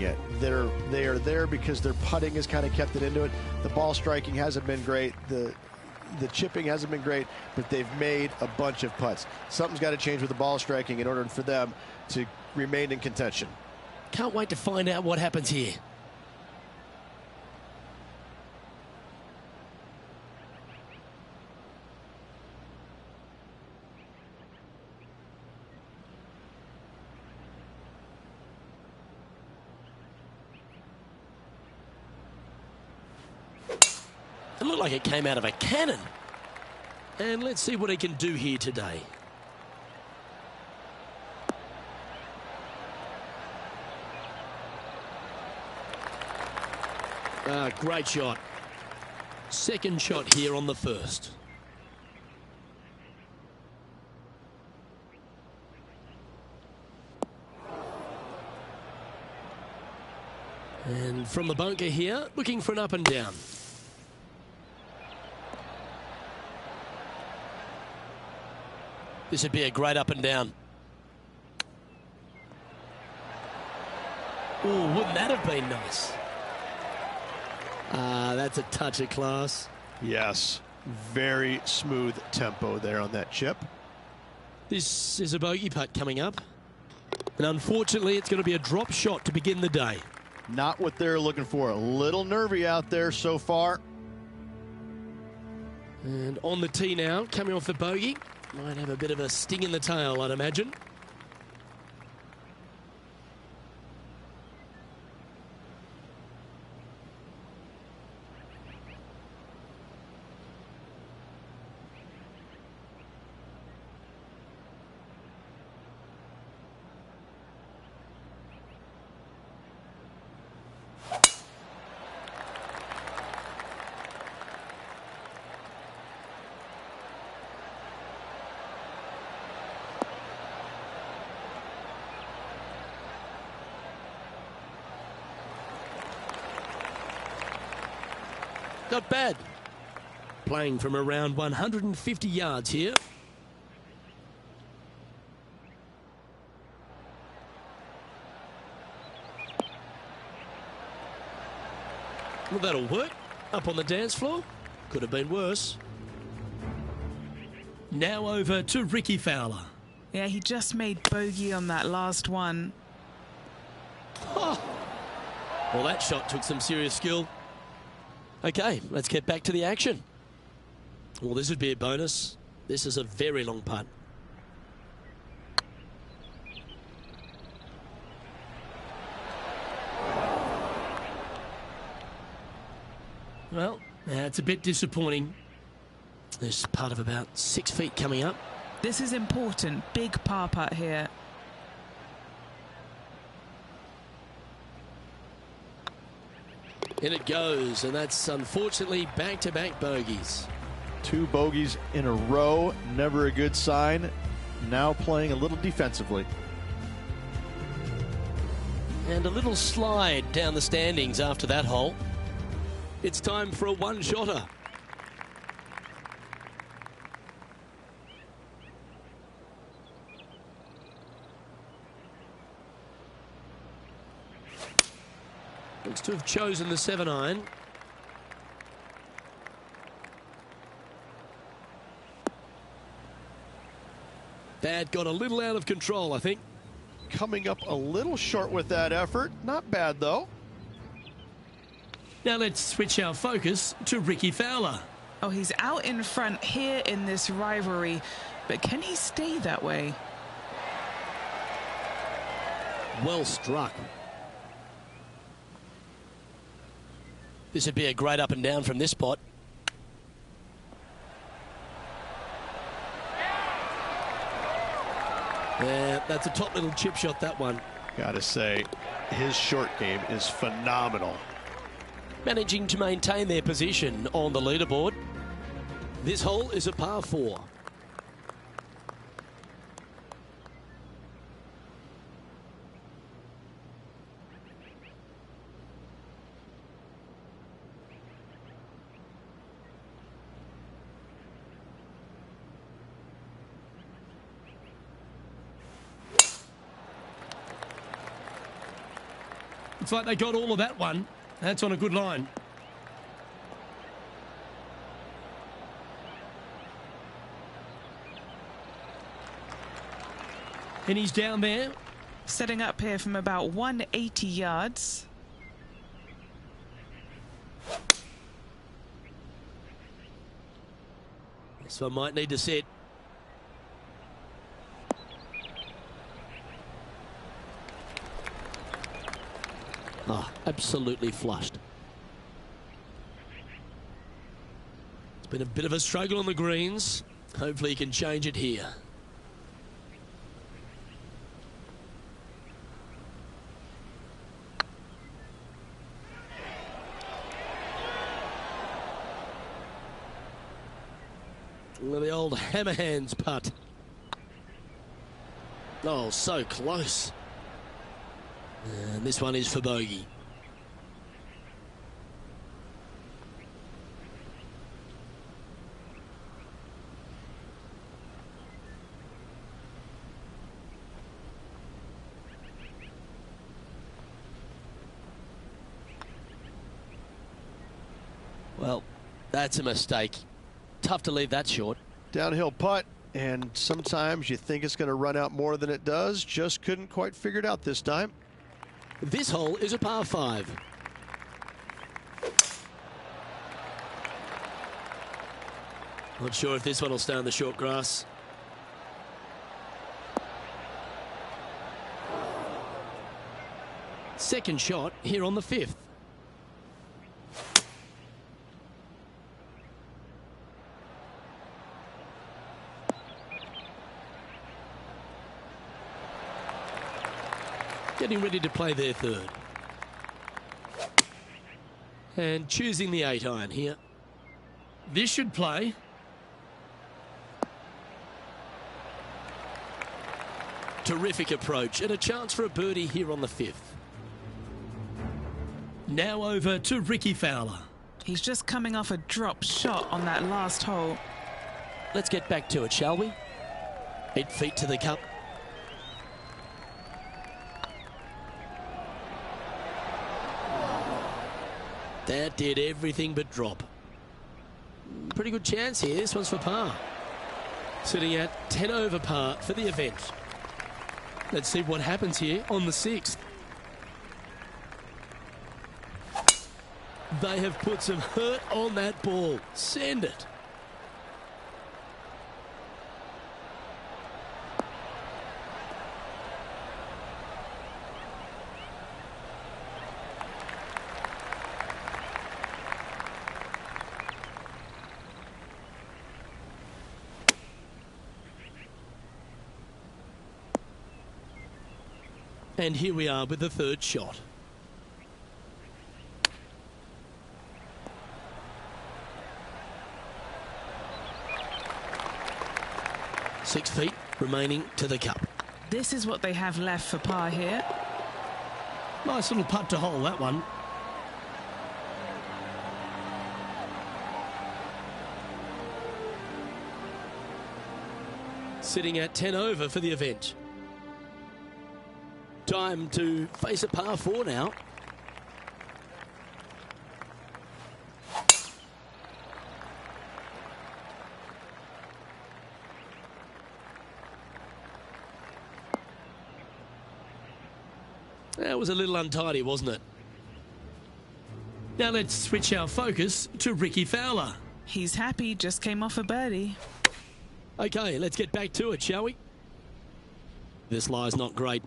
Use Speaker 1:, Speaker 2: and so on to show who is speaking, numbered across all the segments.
Speaker 1: it. They are there because their putting has kind of kept it into it. The ball striking hasn't been great. The chipping hasn't been great, but they've made a bunch of putts. Something's got to change with the ball striking in order for them to remain in contention.
Speaker 2: Can't wait to find out what happens here. It looked like it came out of a cannon. And let's see what he can do here today. Great shot. Second shot here on the first. And from the bunker here, looking for an up and down. This would be a great up and down. Oh, wouldn't that have been nice? That's a touch of class.
Speaker 1: Yes, very smooth tempo there on that chip.
Speaker 2: This is a bogey putt coming up. And unfortunately, it's going to be a drop shot to begin the day.
Speaker 1: Not what they're looking for. A little nervy out there so far.
Speaker 2: And on the tee now, coming off the bogey. Might have a bit of a sting in the tail, I'd imagine. Not bad. Playing from around 150 yards here. Well, that'll work. Up on the dance floor. Could have been worse. Now over to Ricky Fowler.
Speaker 3: Yeah, he just made bogey on that last one.
Speaker 2: Oh. Well, that shot took some serious skill. Okay, let's get back to the action. Well, this would be a bonus. This is a very long putt. Well, that's a bit disappointing. There's a putt of about 6 feet coming up.
Speaker 3: This is important. Big par putt here.
Speaker 2: In it goes, and that's unfortunately back-to-back bogeys.
Speaker 1: 2 bogeys in a row, never a good sign. Now playing a little defensively.
Speaker 2: And a little slide down the standings after that hole. It's time for a one-shotter. Looks to have chosen the 7-iron. That got a little out of control, I think.
Speaker 1: Coming up a little short with that effort. Not bad, though.
Speaker 2: Now let's switch our focus to Ricky Fowler.
Speaker 3: Oh, he's out in front here in this rivalry, but can he stay that way?
Speaker 2: Well struck. This would be a great up and down from this spot. Yeah, that's a top little chip shot, that one.
Speaker 1: Gotta say, his short game is phenomenal.
Speaker 2: Managing to maintain their position on the leaderboard. This hole is a par 4. Looks like they got all of that one. That's on a good line. And he's down there.
Speaker 3: Setting up here from about 180 yards.
Speaker 2: This one might need to set. Oh, absolutely flushed. It's been a bit of a struggle on the greens. Hopefully he can change it here. Well, the old hammer hands putt. Oh, so close. And this one is for bogey. Well, that's a mistake. Tough to leave that short.
Speaker 1: Downhill putt, and sometimes you think it's going to run out more than it does. Just couldn't quite figure it out this time.
Speaker 2: This hole is a par 5. Not sure if this one will stay on the short grass. Second shot here on the 5th. Getting ready to play their third. And choosing the 8-iron here. This should play. Terrific approach and a chance for a birdie here on the 5th. Now over to Ricky Fowler.
Speaker 3: He's just coming off a drop shot on that last hole.
Speaker 2: Let's get back to it, shall we? 8 feet to the cup. That did everything but drop. Pretty good chance here. This one's for par. Sitting at 10 over par for the event. Let's see what happens here on the 6th. They have put some hurt on that ball. Send it. And here we are with the third shot. Six feet remaining to the cup.
Speaker 3: This is what they have left for par here.
Speaker 2: Nice little putt to hole, that one. Sitting at 10 over for the event. Time to face a par 4 now. That was a little untidy, wasn't it? Now let's switch our focus to Ricky Fowler.
Speaker 3: He's happy, just came off a birdie.
Speaker 2: Okay, let's get back to it, shall we? This lie's not great.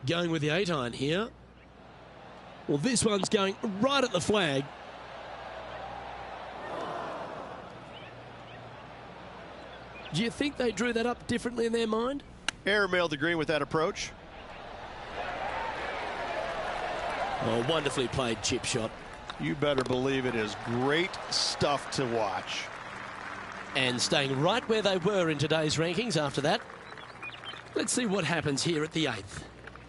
Speaker 2: Going with the 8-iron here. Well, this one's going right at the flag. Do you think they drew that up differently in their mind?
Speaker 1: Airmailed the green with that approach.
Speaker 2: Oh, wonderfully played chip shot.
Speaker 1: You better believe it is great stuff to watch.
Speaker 2: And staying right where they were in today's rankings after that. Let's see what happens here at the 8th.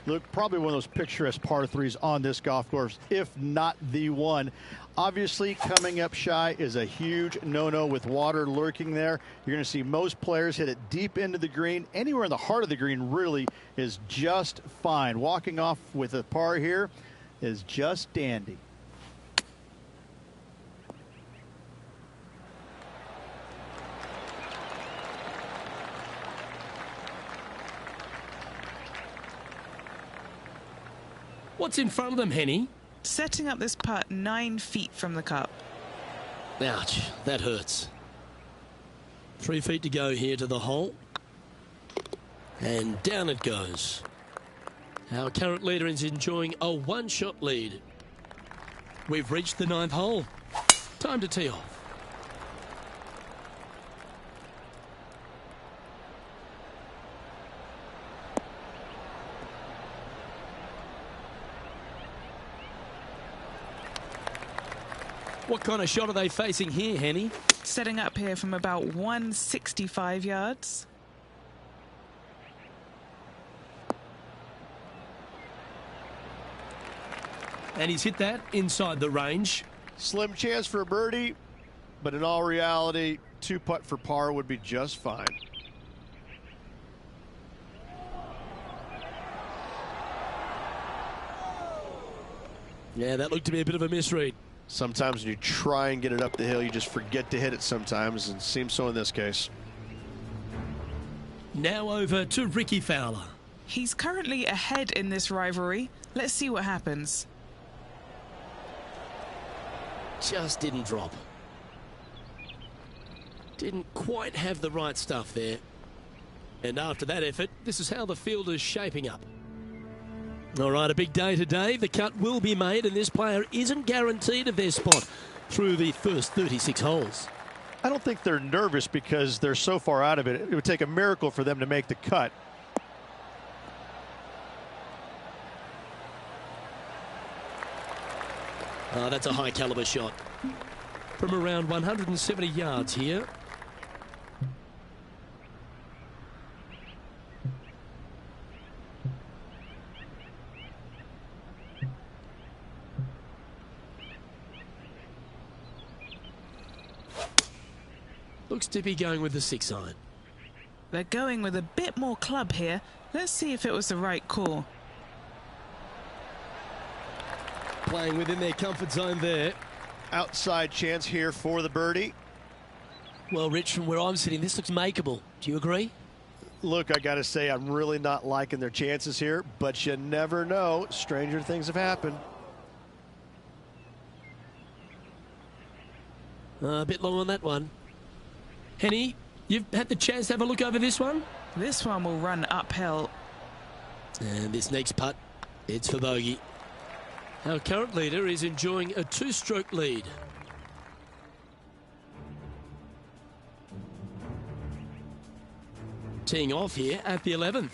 Speaker 4: Look, probably one of those picturesque par threes on this golf course, if not the one. Obviously, coming up shy is a huge no-no with water lurking there. You're going to see most players hit it deep into the green. Anywhere in the heart of the green really is just fine. Walking off with a par here is just dandy.
Speaker 2: What's in front of them, Henny?
Speaker 3: Setting up this putt 9 feet from the cup.
Speaker 2: Ouch, that hurts. 3 feet to go here to the hole. And down it goes. Our current leader is enjoying a one-shot lead. We've reached the 9th hole. Time to tee off. What kind of shot are they facing here, Henny?
Speaker 3: Setting up here from about 165 yards.
Speaker 2: And he's hit that inside the range.
Speaker 1: Slim chance for a birdie, but in all reality, 2 putt for par would be just fine.
Speaker 2: Yeah, that looked to be a bit of a misread.
Speaker 1: Sometimes when you try and get it up the hill, you just forget to hit it sometimes, and it seems so in this case.
Speaker 2: Now over to Ricky Fowler.
Speaker 3: He's currently ahead in this rivalry. Let's see what happens.
Speaker 2: Just didn't drop. Didn't quite have the right stuff there. And after that effort, this is how the field is shaping up. All right, a big day today. The cut will be made, and this player isn't guaranteed of their spot through the first 36 holes.
Speaker 4: I don't think they're nervous because they're so far out of it. It would take a miracle for them to make the cut.
Speaker 2: That's a high caliber shot. From around 170 yards here. Looks to be going with the 6-iron.
Speaker 3: They're going with a bit more club here. Let's see if it was the right call.
Speaker 2: Playing within their comfort zone there.
Speaker 1: Outside chance here for the birdie.
Speaker 2: Well, Rich, from where I'm sitting, this looks makeable. Do you agree?
Speaker 1: Look, I got to say, I'm really not liking their chances here, but you never know. Stranger things have happened.
Speaker 2: A bit long on that one. Henny, you've had the chance to have a look over this one?
Speaker 3: This one will run uphill.
Speaker 2: And this next putt, it's for bogey. Our current leader is enjoying a 2-stroke lead. Teeing off here at the 11th.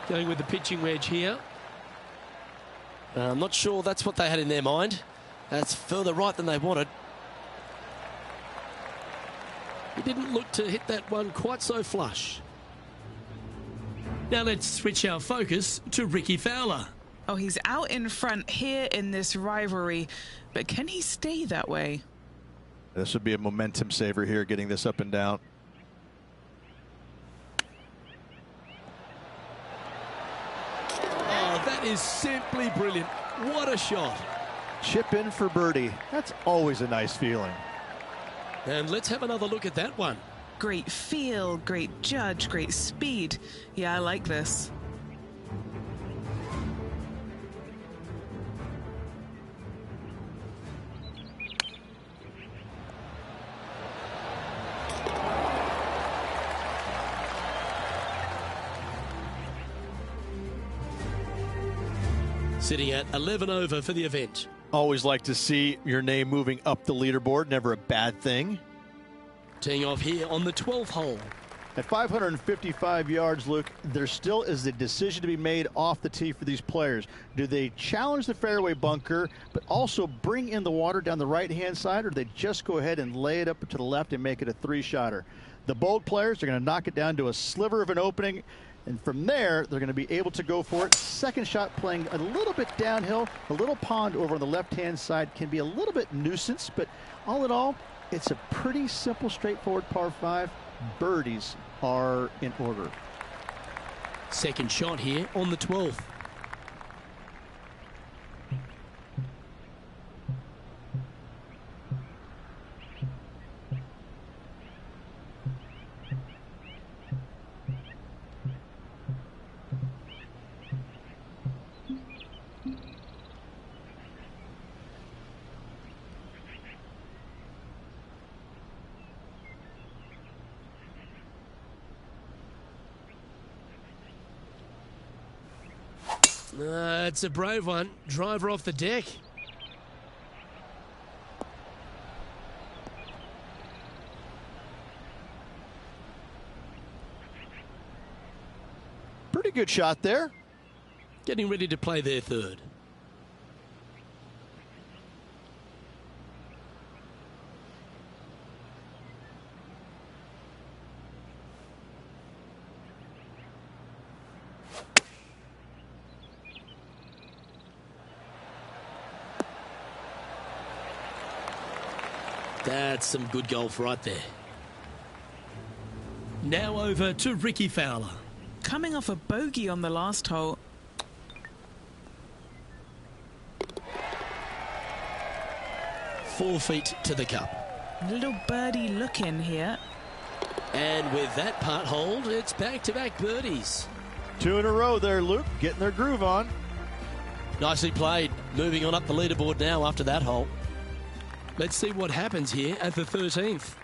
Speaker 2: Going with the pitching wedge here. I'm not sure that's what they had in their mind. That's further right than they wanted. He didn't look to hit that one quite so flush. Now let's switch our focus to Ricky Fowler.
Speaker 3: Oh, he's out in front here in this rivalry, but can he stay that way?
Speaker 4: This would be a momentum saver here, getting this up and down.
Speaker 2: Oh, that is simply brilliant. What a shot.
Speaker 4: Chip in for birdie. That's always a nice feeling.
Speaker 2: And let's have another look at that one.
Speaker 3: Great feel, great judge, great speed. Yeah, I like this.
Speaker 2: Sitting at 11 over for the event.
Speaker 4: Always like to see your name moving up the leaderboard. Never a bad thing.
Speaker 2: Teeing off here on the 12th hole.
Speaker 4: At 555 yards, Luke, there still is a decision to be made off the tee for these players. Do they challenge the fairway bunker, but also bring in the water down the right-hand side, or do they just go ahead and lay it up to the left and make it a three-shotter? The bold players are going to knock it down to a sliver of an opening, and from there, they're going to be able to go for it. Second shot playing a little bit downhill. A little pond over on the left-hand side can be a little bit nuisance, but all in all, it's a pretty simple, straightforward par 5. Birdies are in order.
Speaker 2: Second shot here on the 12th. It's a brave one. Driver off the deck.
Speaker 4: Pretty good shot there.
Speaker 2: Getting ready to play their third. That's some good golf right there. Now over to Ricky Fowler.
Speaker 3: Coming off a bogey on the last hole.
Speaker 2: .4 feet to the cup.
Speaker 3: Little birdie look in here.
Speaker 2: And with that part hold, it's back-to-back birdies.
Speaker 4: 2 in a row there, Luke, getting their groove on.
Speaker 2: Nicely played. Moving on up the leaderboard now after that hole. Let's see what happens here at the 13th.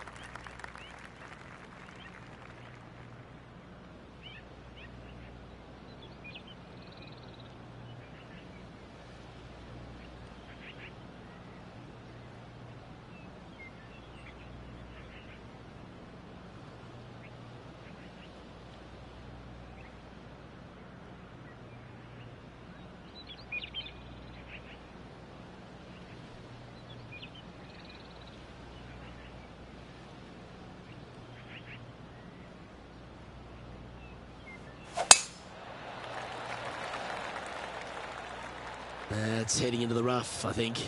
Speaker 2: That's heading into the rough, I think.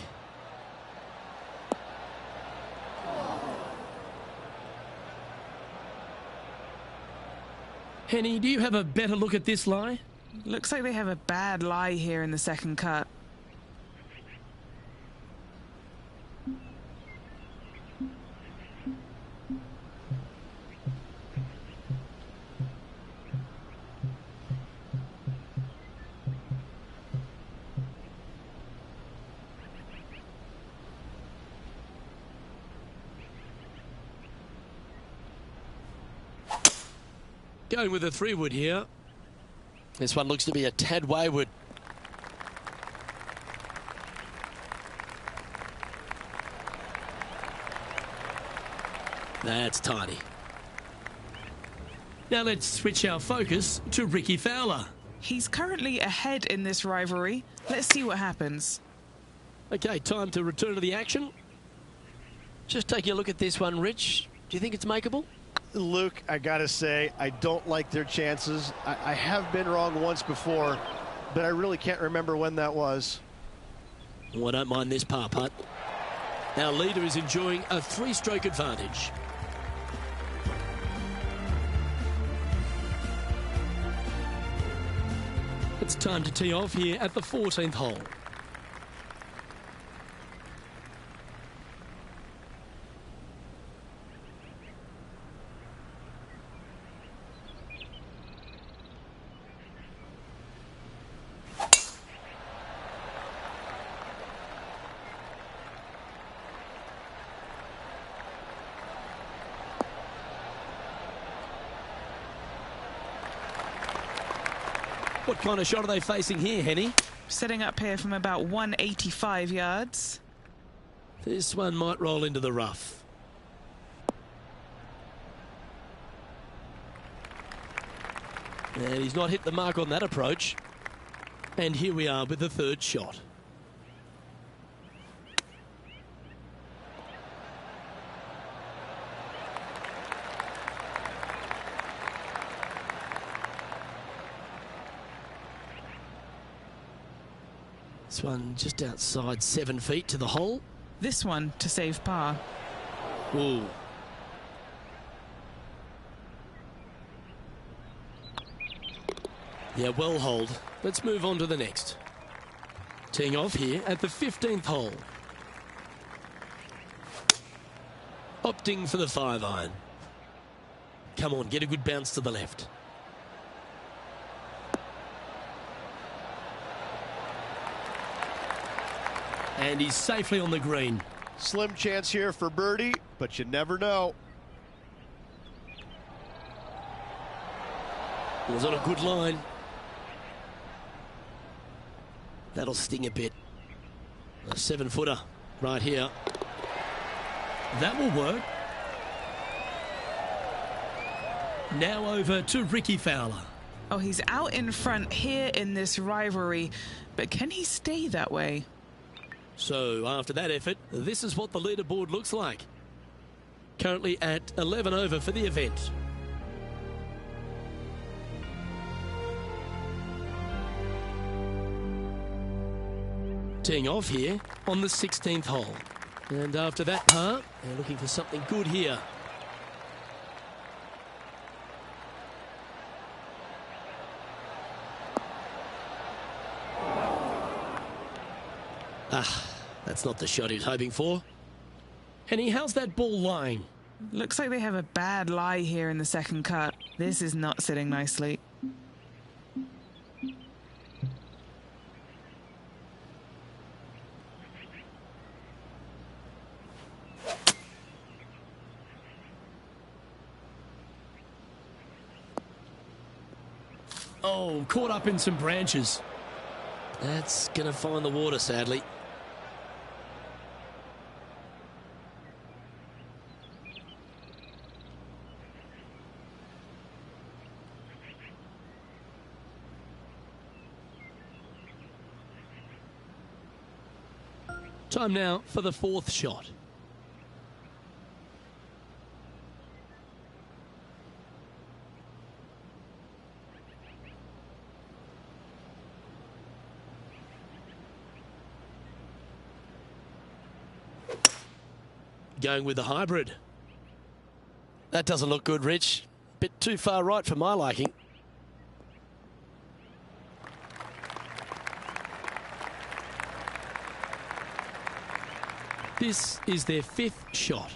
Speaker 2: Henny, do you have a better look at this lie?
Speaker 3: Looks like they have a bad lie here in the second cut.
Speaker 2: Going with a 3-wood here. This one looks to be a tad wayward. That's tidy. Now let's switch our focus to Ricky Fowler.
Speaker 3: He's currently ahead in this rivalry. Let's see what happens.
Speaker 2: Okay, time to return to the action. Just taking a look at this one, Rich. Do you think it's makeable?
Speaker 1: Luke, I gotta say, I don't like their chances. I have been wrong once before, but I really can't remember when that was.
Speaker 2: Well, I don't mind this par putt. Our leader is enjoying a 3-stroke advantage. It's time to tee off here at the 14th hole. What kind of shot are they facing here, Henny?
Speaker 3: Setting up here from about 185 yards.
Speaker 2: This one might roll into the rough. And he's not hit the mark on that approach. And here we are with the 3rd shot. This one just outside 7 feet to the hole.
Speaker 3: This one to save par.
Speaker 2: Ooh. Yeah, well holed. Let's move on to the next. Teeing off here at the 15th hole. Opting for the 5-iron. Come on, get a good bounce to the left. And he's safely on the green.
Speaker 1: Slim chance here for birdie, but you never know.
Speaker 2: It was on a good line. That'll sting a bit. A 7-footer right here. That will work. Now over to Ricky Fowler.
Speaker 3: Oh, he's out in front here in this rivalry, but can he stay that way?
Speaker 2: So after that effort, this is what the leaderboard looks like. Currently at 11 over for the event. Teeing off here on the 16th hole. And after that par, they're looking for something good here. That's not the shot he was hoping for. Henny, how's that ball lying?
Speaker 3: Looks like they have a bad lie here in the second cut. This is not sitting nicely.
Speaker 2: Oh, caught up in some branches. That's going to find the water, sadly. Time now for the 4th shot. Going with the hybrid. That doesn't look good, Rich. Bit too far right for my liking. This is their 5th shot.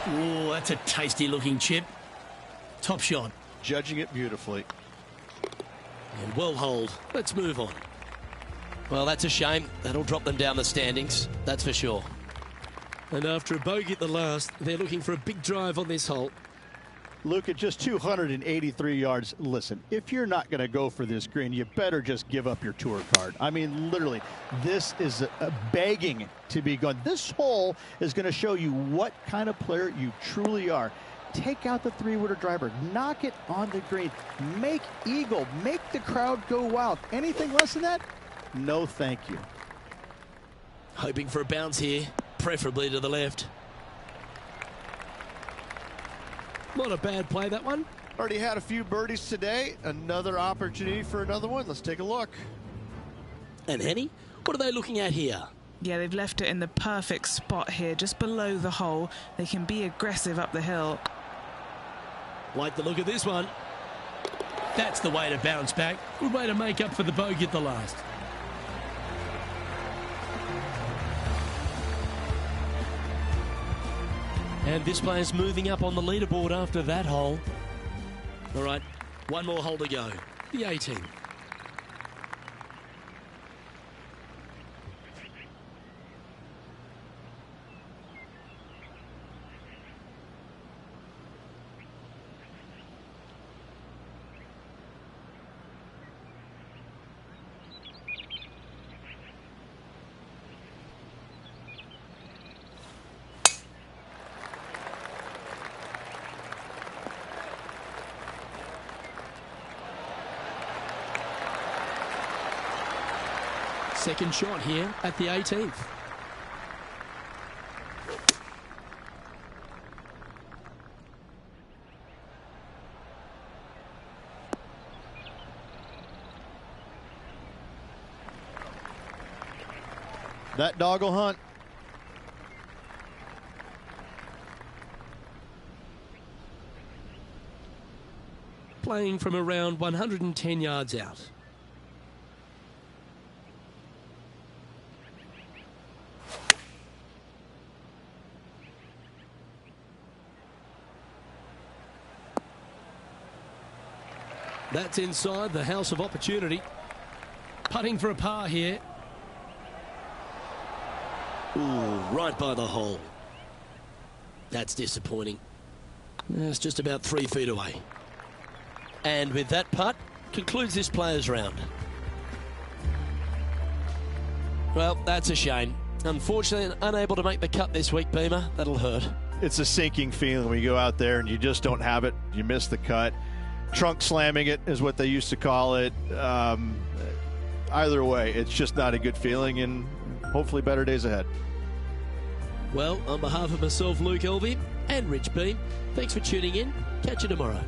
Speaker 2: Oh, that's a tasty looking chip. Top shot.
Speaker 1: Judging it beautifully.
Speaker 2: And well holed. Let's move on. Well, that's a shame. That'll drop them down the standings, that's for sure. And after a bogey at the last, they're looking for a big drive on this hole.
Speaker 4: Luke, at just 283 yards, listen, if you're not going to go for this green, you better just give up your tour card. I mean, literally, this is begging to be gone. This hole is going to show you what kind of player you truly are. Take out the three-wooder driver, knock it on the green, make eagle, make the crowd go wild. Anything less than that? No, thank you.
Speaker 2: Hoping for a bounce here, preferably to the left. Not a bad play, that one.
Speaker 1: Already had a few birdies today. Another opportunity for another one. Let's take a look.
Speaker 2: And Henny, what are they looking at here?
Speaker 3: Yeah, they've left it in the perfect spot here, just below the hole. They can be aggressive up the hill.
Speaker 2: Like the look of this one. That's the way to bounce back. Good way to make up for the bogey at the last. And this player's moving up on the leaderboard after that hole. All right, one more hole to go. The 18th. Second shot here at the 18th.
Speaker 4: That dog will hunt.
Speaker 2: Playing from around 110 yards out. That's inside the house of opportunity. Putting for a par here. Ooh, right by the hole. That's disappointing. It's just about 3 feet away. And with that putt, concludes this player's round. Well, that's a shame. Unfortunately, unable to make the cut this week, Beamer. That'll hurt.
Speaker 4: It's a sinking feeling when you go out there and you just don't have it. You miss the cut. Trunk slamming it is what they used to call it. Either way, it's just not a good feeling, and hopefully better days ahead.
Speaker 2: Well, on behalf of myself, Luke Elvey, and Rich Beam, thanks for tuning in. Catch you tomorrow.